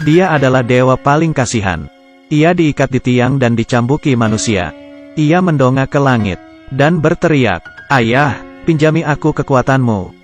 Dia adalah dewa paling kasihan. Ia diikat di tiang dan dicambuki manusia. Ia mendongak ke langit dan berteriak, "Ayah, pinjami aku kekuatanmu."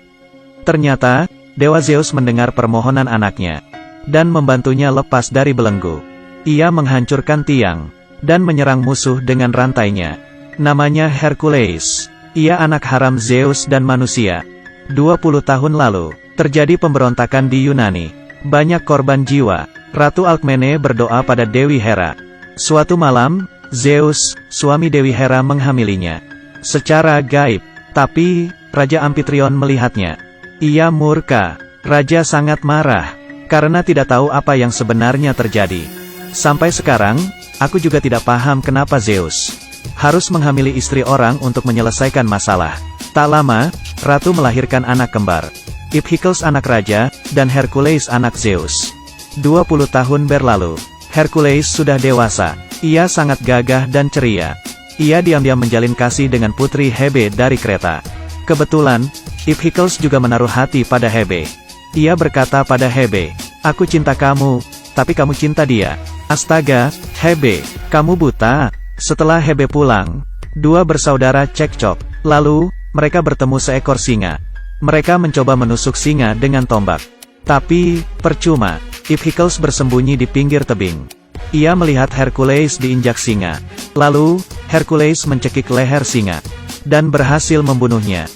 Ternyata, Dewa Zeus mendengar permohonan anaknya dan membantunya lepas dari belenggu. Ia menghancurkan tiang dan menyerang musuh dengan rantainya. Namanya Hercules. Ia anak haram Zeus dan manusia. 20 tahun lalu, terjadi pemberontakan di Yunani. Banyak korban jiwa. Ratu Alkmene berdoa pada Dewi Hera. Suatu malam, Zeus, suami Dewi Hera menghamilinya secara gaib. Tapi, Raja Amphitryon melihatnya. Ia murka. Raja sangat marah karena tidak tahu apa yang sebenarnya terjadi. Sampai sekarang, aku juga tidak paham kenapa Zeus harus menghamili istri orang untuk menyelesaikan masalah. Tak lama, Ratu melahirkan anak kembar. Iphicles anak raja, dan Hercules anak Zeus. 20 tahun berlalu. Hercules sudah dewasa. Ia sangat gagah dan ceria. Ia diam-diam menjalin kasih dengan putri Hebe dari Kreta. Kebetulan, Iphicles juga menaruh hati pada Hebe. Ia berkata pada Hebe, "Aku cinta kamu, tapi kamu cinta dia." Astaga, Hebe, kamu buta? Setelah Hebe pulang, dua bersaudara cekcok. Lalu, mereka bertemu seekor singa. Mereka mencoba menusuk singa dengan tombak. Tapi, percuma. Iphicles bersembunyi di pinggir tebing. Ia melihat Hercules diinjak singa. Lalu, Hercules mencekik leher singa dan berhasil membunuhnya.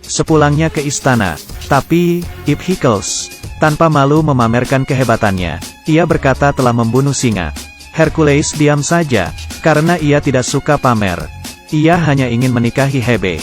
Sepulangnya ke istana, tapi, Iphicles, tanpa malu memamerkan kehebatannya, ia berkata telah membunuh singa. Hercules diam saja, karena ia tidak suka pamer. Ia hanya ingin menikahi Hebe.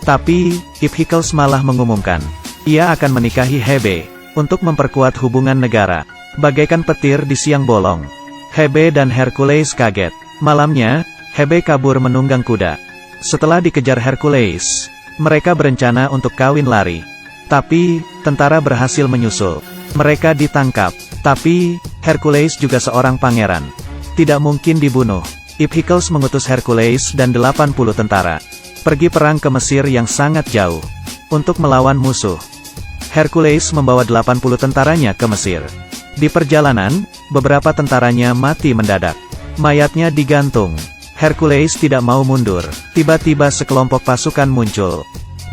Tapi, Iphicles malah mengumumkan, ia akan menikahi Hebe, untuk memperkuat hubungan negara. Bagaikan petir di siang bolong. Hebe dan Hercules kaget. Malamnya, Hebe kabur menunggang kuda. Setelah dikejar Hercules, mereka berencana untuk kawin lari. Tapi, tentara berhasil menyusul. Mereka ditangkap. Tapi, Hercules juga seorang pangeran. Tidak mungkin dibunuh. Iphicles mengutus Hercules dan 80 tentara pergi perang ke Mesir yang sangat jauh untuk melawan musuh. Hercules membawa 80 tentaranya ke Mesir. Di perjalanan, beberapa tentaranya mati mendadak. Mayatnya digantung. Hercules tidak mau mundur. Tiba-tiba sekelompok pasukan muncul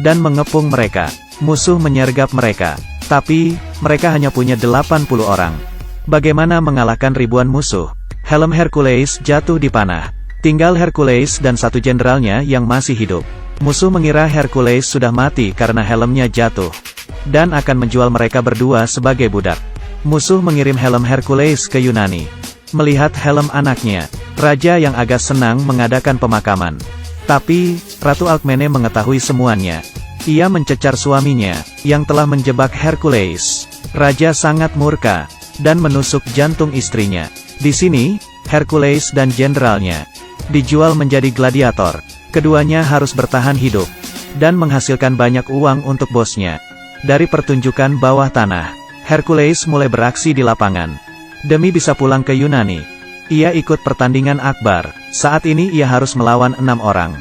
dan mengepung mereka. Musuh menyergap mereka. Tapi, mereka hanya punya 80 orang. Bagaimana mengalahkan ribuan musuh? Helm Hercules jatuh di panah. Tinggal Hercules dan satu jenderalnya yang masih hidup. Musuh mengira Hercules sudah mati karena helmnya jatuh dan akan menjual mereka berdua sebagai budak. Musuh mengirim helm Hercules ke Yunani. Melihat helm anaknya, raja yang agak senang mengadakan pemakaman. Tapi, Ratu Alkmene mengetahui semuanya. Ia mencecar suaminya, yang telah menjebak Hercules. Raja sangat murka, dan menusuk jantung istrinya. Di sini, Hercules dan jenderalnya dijual menjadi gladiator. Keduanya harus bertahan hidup, dan menghasilkan banyak uang untuk bosnya. Dari pertunjukan bawah tanah, Hercules mulai beraksi di lapangan. Demi bisa pulang ke Yunani, ia ikut pertandingan akbar. Saat ini ia harus melawan 6 orang.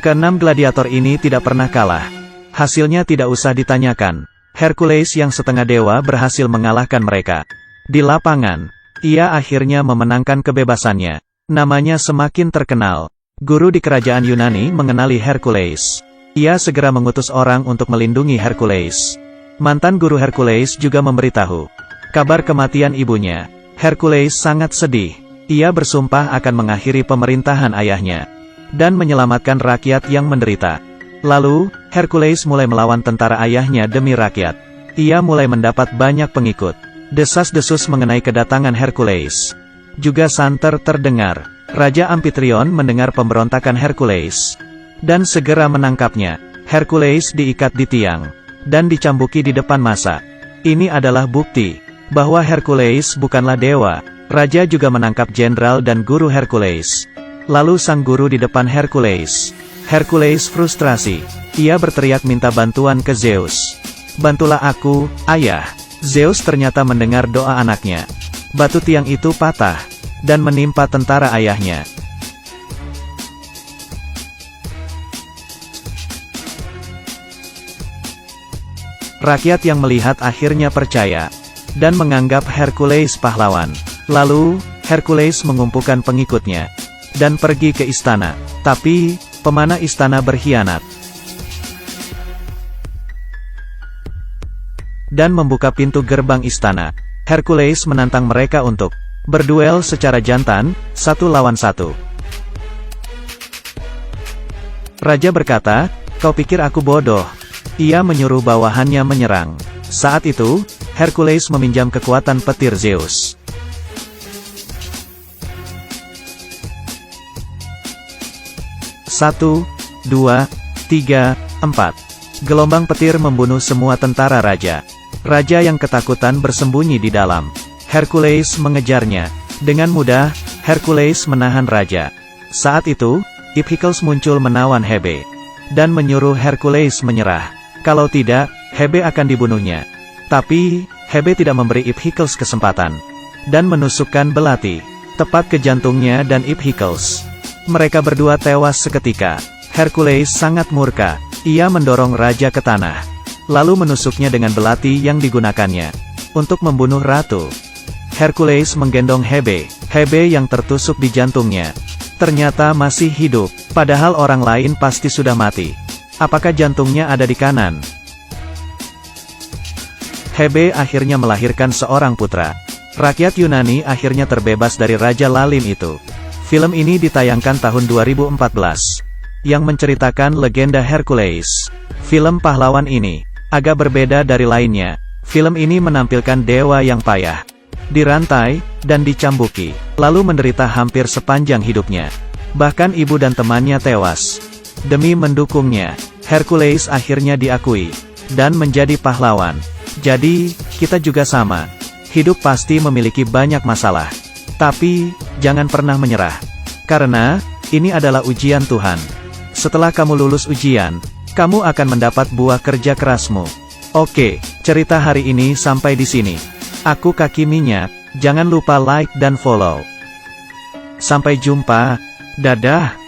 Keenam gladiator ini tidak pernah kalah. Hasilnya tidak usah ditanyakan. Hercules yang setengah dewa berhasil mengalahkan mereka. Di lapangan, ia akhirnya memenangkan kebebasannya. Namanya semakin terkenal. Guru di kerajaan Yunani mengenali Hercules. Ia segera mengutus orang untuk melindungi Hercules. Mantan guru Hercules juga memberitahu kabar kematian ibunya. Hercules sangat sedih. Ia bersumpah akan mengakhiri pemerintahan ayahnya dan menyelamatkan rakyat yang menderita. Lalu, Hercules mulai melawan tentara ayahnya demi rakyat. Ia mulai mendapat banyak pengikut. Desas-desus mengenai kedatangan Hercules juga santer terdengar. Raja Amphitryon mendengar pemberontakan Hercules dan segera menangkapnya. Hercules diikat di tiang dan dicambuki di depan massa. Ini adalah bukti bahwa Hercules bukanlah dewa. Raja juga menangkap jenderal dan guru Hercules. Lalu sang guru di depan Hercules. Hercules frustrasi. Ia berteriak minta bantuan ke Zeus. "Bantulah aku, ayah." Zeus ternyata mendengar doa anaknya. Batu tiang itu patah dan menimpa tentara ayahnya. Rakyat yang melihat akhirnya percaya. dan menganggap Hercules pahlawan. Lalu, Hercules mengumpulkan pengikutnya dan pergi ke istana. Tapi, pemanah istana berkhianat dan membuka pintu gerbang istana. Hercules menantang mereka untuk berduel secara jantan, 1 lawan 1. Raja berkata, "Kau pikir aku bodoh?" Ia menyuruh bawahannya menyerang. Saat itu, Hercules meminjam kekuatan petir Zeus. Satu, 2, 3, 4. Gelombang petir membunuh semua tentara raja. Raja yang ketakutan bersembunyi di dalam. Hercules mengejarnya. Dengan mudah, Hercules menahan raja. Saat itu, Iphicles muncul menawan Hebe dan menyuruh Hercules menyerah. Kalau tidak, Hebe akan dibunuhnya. Tapi, Hebe tidak memberi Iphicles kesempatan dan menusukkan belati tepat ke jantungnya dan Iphicles. Mereka berdua tewas seketika. Hercules sangat murka. Ia mendorong raja ke tanah, lalu menusuknya dengan belati yang digunakannya untuk membunuh ratu. Hercules menggendong Hebe. Hebe yang tertusuk di jantungnya ternyata masih hidup, padahal orang lain pasti sudah mati. Apakah jantungnya ada di kanan? Hebe akhirnya melahirkan seorang putra. Rakyat Yunani akhirnya terbebas dari Raja Lalim itu. Film ini ditayangkan tahun 2014, yang menceritakan legenda Hercules. Film pahlawan ini agak berbeda dari lainnya. Film ini menampilkan dewa yang payah, dirantai, dan dicambuki, lalu menderita hampir sepanjang hidupnya. Bahkan ibu dan temannya tewas. Demi mendukungnya, Hercules akhirnya diakui dan menjadi pahlawan. Jadi, kita juga sama. Hidup pasti memiliki banyak masalah. Tapi, jangan pernah menyerah. Karena, ini adalah ujian Tuhan. Setelah kamu lulus ujian, kamu akan mendapat buah kerja kerasmu. Oke, cerita hari ini sampai di sini. Aku Kaki Minyak, jangan lupa like dan follow. Sampai jumpa, dadah.